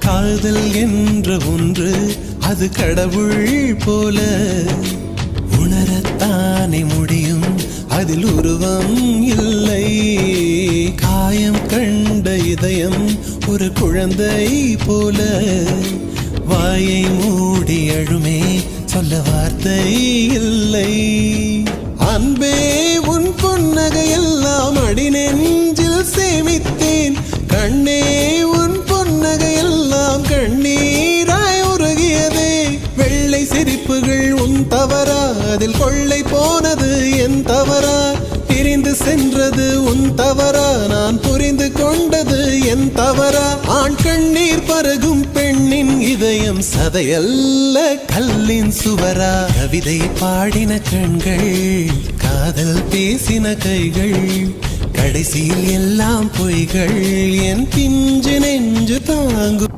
காதல் என்ற ஒன்று அது கடவுள் போல உணரத்தானே முடியும், அதில் உருவம் இல்லை. காயம் கண்ட இதயம் ஒரு குழந்தை போல வாயை மூடி அழுமே, சொல்ல வார்த்தை இல்லை. அன்பே உன் புன்னகையெல்லாம் அடி நெஞ்சில் சேமித்தேன், கண்ணே உன் புன்னகையெல்லாம் கண்ணீராய் உருகியதே. வெள்ளை சிரிப்புகள் உன் தவறா, அதில் கொள்ளை போனது என் தவறா? பிரிந்து சென்றது உன் தவறா, நான் புரிந்து கொண்டது என் தவறா? ஆண் கண்ணீர் பருகும் பெண்ணின் இதயம் சதையல்ல கல்லின் சுவரா? கவிதை பாடின கண்கள், காதல் பேசின கைகள், கடைசியில் எல்லாம் பொய்கள். என் பிஞ்சு நெஞ்சு தாங்கும்.